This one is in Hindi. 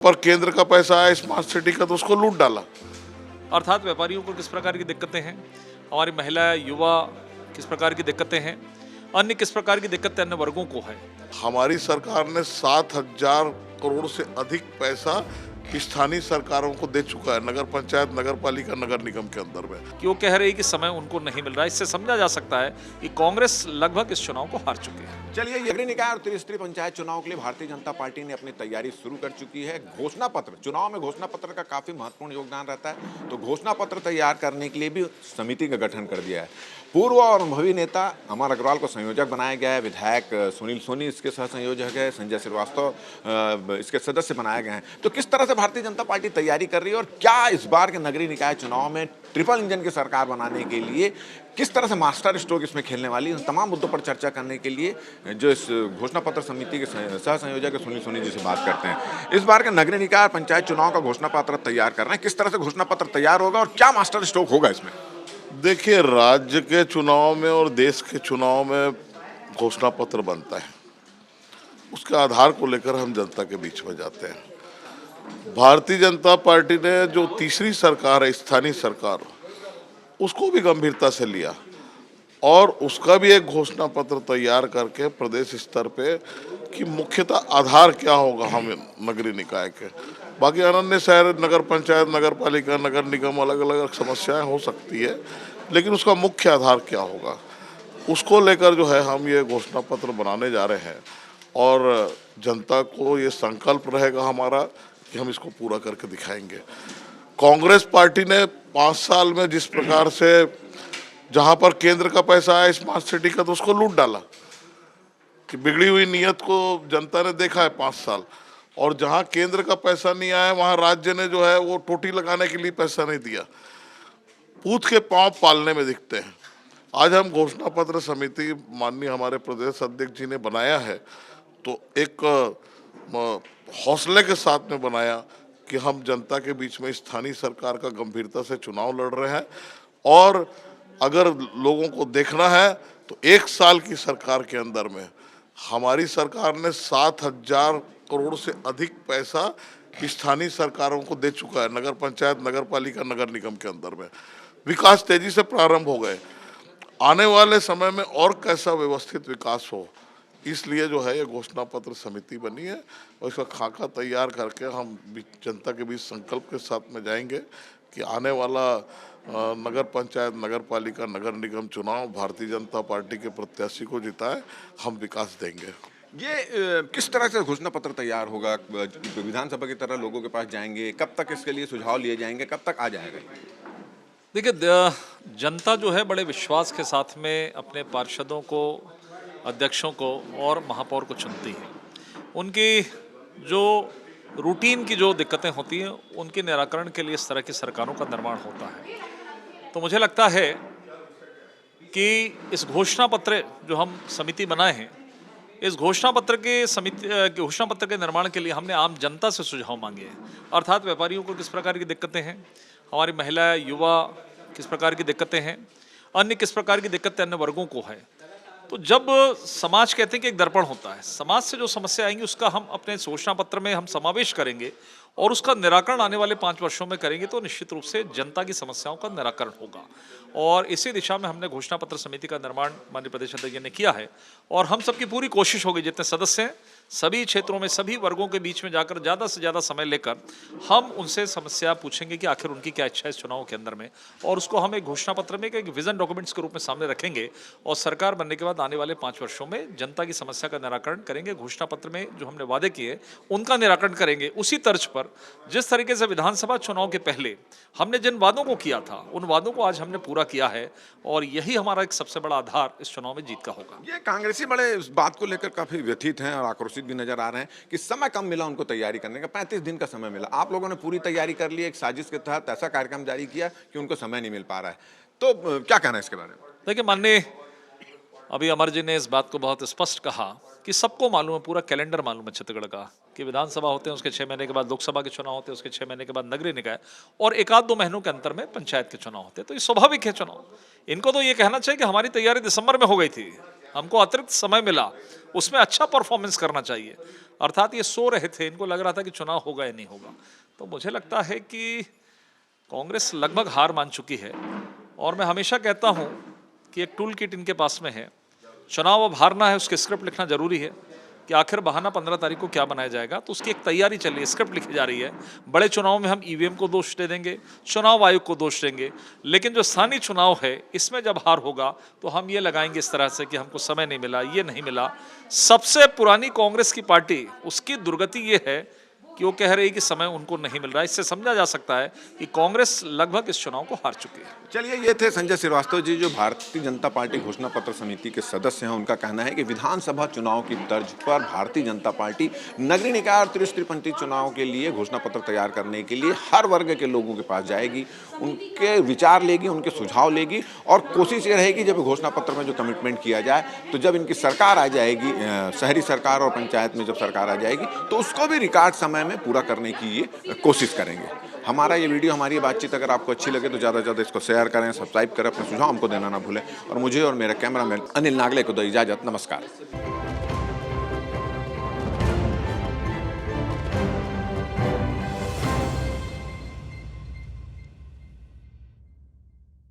पर केंद्र का पैसा आया स्मार्ट सिटी का तो उसको लूट डाला। अर्थात व्यापारियों को किस प्रकार की दिक्कतें हैं, हमारी महिला युवा किस प्रकार की दिक्कतें हैं, अन्य किस प्रकार की दिक्कतें अन्य वर्गों को है। हमारी सरकार ने 7,000 करोड़ से अधिक पैसा स्थानीय सरकारों को दे चुका है, नगर पंचायत, नगर पालिका, नगर निगम के अंदर में। कि वो कह रही है कि समय उनको नहीं मिल रहा है। इससे समझा जा सकता है कि कांग्रेस लगभग इस चुनाव को हार चुकी है। चलिए, नगरीय निकाय और त्रिस्तरीय पंचायत चुनाव के लिए भारतीय जनता पार्टी ने अपनी तैयारी शुरू कर चुकी है। घोषणा पत्र, चुनाव में घोषणा पत्र का काफी महत्वपूर्ण योगदान रहता है, तो घोषणा पत्र तैयार करने के लिए भी समिति का गठन कर दिया है। पूर्व और अनुभवी नेता अमर अग्रवाल को संयोजक बनाया गया है, विधायक सुनील सोनी इसके सह संयोजक है, संजय श्रीवास्तव इसके सदस्य बनाए गए हैं। तो किस तरह से भारतीय जनता पार्टी तैयारी कर रही है और क्या इस बार के नगरीय निकाय चुनाव में ट्रिपल इंजन की सरकार बनाने के लिए किस तरह से मास्टर स्ट्रोक इसमें खेलने वाली, इन तमाम मुद्दों पर चर्चा करने के लिए जो इस घोषणा पत्र समिति के सह संयोजक सुनील सोनी जी से बात करते हैं। इस बार के नगरीय निकाय पंचायत चुनाव का घोषणा पत्र तैयार कर रहे हैं, किस तरह से घोषणा पत्र तैयार होगा और क्या मास्टर स्ट्रोक होगा इसमें? देखिए, राज्य के चुनाव में और देश के चुनाव में घोषणा पत्र बनता है, उसके आधार को लेकर हम जनता के बीच में जाते हैं। भारतीय जनता पार्टी ने जो तीसरी सरकार है, स्थानीय सरकार, उसको भी गंभीरता से लिया और उसका भी एक घोषणा पत्र तैयार करके प्रदेश स्तर पे कि मुख्यतः आधार क्या होगा हम नगरीय निकाय के। बाकी अनन्य शहर, नगर पंचायत, नगर पालिका, नगर निगम, अलग अलग समस्याएं हो सकती है, लेकिन उसका मुख्य आधार क्या होगा, उसको लेकर जो है हम ये घोषणा पत्र बनाने जा रहे हैं और जनता को ये संकल्प रहेगा हमारा कि हम इसको पूरा करके दिखाएंगे। कांग्रेस पार्टी ने 5 साल में जिस प्रकार से जहां पर केंद्र का पैसा आया स्मार्ट सिटी का तो उसको लूट डाला, कि बिगड़ी हुई नीयत को जनता ने देखा है 5 साल, और जहां केंद्र का पैसा नहीं आया वहां राज्य ने जो है वो टोटी लगाने के लिए पैसा नहीं दिया, पूत के पांव पालने में दिखते हैं। आज हम घोषणा पत्र समिति माननीय हमारे प्रदेश अध्यक्ष जी ने बनाया है, तो एक हौसले के साथ में बनाया कि हम जनता के बीच में स्थानीय सरकार का गंभीरता से चुनाव लड़ रहे हैं और अगर लोगों को देखना है तो 1 साल की सरकार के अंदर में हमारी सरकार ने 7,000 करोड़ से अधिक पैसा स्थानीय सरकारों को दे चुका है, नगर पंचायत, नगर पालिका, नगर निगम के अंदर में। विकास तेजी से प्रारंभ हो गए, आने वाले समय में और कैसा व्यवस्थित विकास हो, इसलिए जो है ये घोषणा पत्र समिति बनी है और इसका खाका तैयार करके हम जनता के बीच संकल्प के साथ में जाएंगे कि आने वाला नगर पंचायत, नगर पालिका, नगर निगम चुनाव भारतीय जनता पार्टी के प्रत्याशी को जिताए, हम विकास देंगे। ये किस तरह से घोषणा पत्र तैयार होगा? विधानसभा की तरह लोगों के पास जाएंगे, कब तक इसके लिए सुझाव लिए जाएंगे, कब तक आ जाएगा? देखिए, जनता जो है बड़े विश्वास के साथ में अपने पार्षदों को, अध्यक्षों को और महापौर को चुनती है। उनकी जो रूटीन की जो दिक्कतें होती हैं उनके निराकरण के लिए इस तरह की सरकारों का निर्माण होता है। तो मुझे लगता है कि इस घोषणा पत्र जो हम समिति बनाए हैं, इस घोषणा पत्र के निर्माण के लिए हमने आम जनता से सुझाव मांगे हैं। अर्थात व्यापारियों को किस प्रकार की दिक्कतें हैं, हमारी महिला युवा किस प्रकार की दिक्कतें हैं, अन्य किस प्रकार की दिक्कतें अन्य वर्गों को है। तो जब समाज कहते हैं कि एक दर्पण होता है, समाज से जो समस्या आएंगी उसका हम अपने घोषणा पत्र में हम समावेश करेंगे और उसका निराकरण आने वाले 5 वर्षों में करेंगे, तो निश्चित रूप से जनता की समस्याओं का निराकरण होगा। और इसी दिशा में हमने घोषणा पत्र समिति का निर्माण माननीय प्रदेश अध्यक्ष जी ने किया है और हम सबकी पूरी कोशिश होगी, जितने सदस्य हैं सभी क्षेत्रों में, सभी वर्गों के बीच में जाकर ज़्यादा से ज़्यादा समय लेकर हम उनसे समस्या पूछेंगे कि आखिर उनकी क्या इच्छा है इस चुनाव के अंदर में, और उसको हम एक घोषणा पत्र में एक विजन डॉक्यूमेंट्स के रूप में सामने रखेंगे और सरकार बनने के बाद आने वाले 5 वर्षों में जनता की समस्या का निराकरण करेंगे। घोषणा पत्र में जो हमने वादे किए उनका निराकरण करेंगे। उसी तर्ज पर जिस तरीके से विधानसभा चुनाव के पहले हमने जिन वादों को किया था उन वादों को आज हमने पूरा किया है और यही हमारा एक सबसे बड़ा आधार इस चुनाव में जीत का होगा। ये कांग्रेसी बड़े इस बात को लेकर काफी व्यथित हैं और आक्रोशित भी नजर आ रहे हैं कि समय कम मिला उनको तैयारी करने का, 35 दिन का समय मिला। आप लोगों ने पूरी तैयारी कर ली, एक साजिश के तहत ऐसा कार्यक्रम जारी किया कि उनको समय नहीं मिल पा रहा है, तो क्या कहना है इसके बारे में? देखिए, माननीय अभी अमर जी ने इस बात को बहुत स्पष्ट कहा कि सबको मालूम है, पूरा कैलेंडर मालूम है छत्तीसगढ़ का, कि विधानसभा होते हैं उसके 6 महीने के बाद लोकसभा के चुनाव होते हैं, उसके 6 महीने के बाद नगरीय निकाय और 1-2 महीनों के अंतर में पंचायत के चुनाव होते हैं। तो ये स्वाभाविक है चुनाव। इनको तो ये कहना चाहिए कि हमारी तैयारी दिसंबर में हो गई थी, हमको अतिरिक्त समय मिला, उसमें अच्छा परफॉर्मेंस करना चाहिए। अर्थात ये सो रहे थे, इनको लग रहा था कि चुनाव होगा या नहीं होगा। तो मुझे लगता है कि कांग्रेस लगभग हार मान चुकी है और मैं हमेशा कहता हूं कि एक टूल किट इनके पास में है। चुनाव अब हारना है, उसके स्क्रिप्ट लिखना जरूरी है कि आखिर बहाना 15 तारीख को क्या बनाया जाएगा, तो उसकी एक तैयारी चल रही है, स्क्रिप्ट लिखी जा रही है। बड़े चुनाव में हम ईवीएम को दोष दे देंगे, चुनाव आयोग को दोष देंगे, लेकिन जो स्थानीय चुनाव है इसमें जब हार होगा तो हम ये लगाएंगे इस तरह से कि हमको समय नहीं मिला, ये नहीं मिला। सबसे पुरानी कांग्रेस की पार्टी, उसकी दुर्गति ये है कि वो कह रही है कि समय उनको नहीं मिल रहा है। इससे समझा जा सकता है कि कांग्रेस लगभग इस चुनाव को हार चुकी है। चलिए, ये थे संजय श्रीवास्तव जी, जो भारतीय जनता पार्टी घोषणा पत्र समिति के सदस्य हैं। उनका कहना है कि विधानसभा चुनाव की तर्ज पर भारतीय जनता पार्टी नगरीय निकाय और त्रिस्तरीय पंचायत चुनाव के लिए घोषणा पत्र तैयार करने के लिए हर वर्ग के लोगों के पास जाएगी, उनके विचार लेगी, उनके सुझाव लेगी और कोशिश ये रहेगी जब घोषणा पत्र में जो कमिटमेंट किया जाए, तो जब इनकी सरकार आ जाएगी, शहरी सरकार और पंचायत में जब सरकार आ जाएगी, तो उसको भी रिकॉर्ड समय में पूरा करने की ये कोशिश करेंगे। हमारा ये वीडियो, हमारी ये बातचीत अगर आपको अच्छी लगे तो ज़्यादा से ज़्यादा इसको शेयर करें, सब्सक्राइब करें, अपने सुझाव हमको देना ना भूलें और मुझे और मेरे कैमरामैन अनिल नागले को दो इजाज़त। नमस्कार।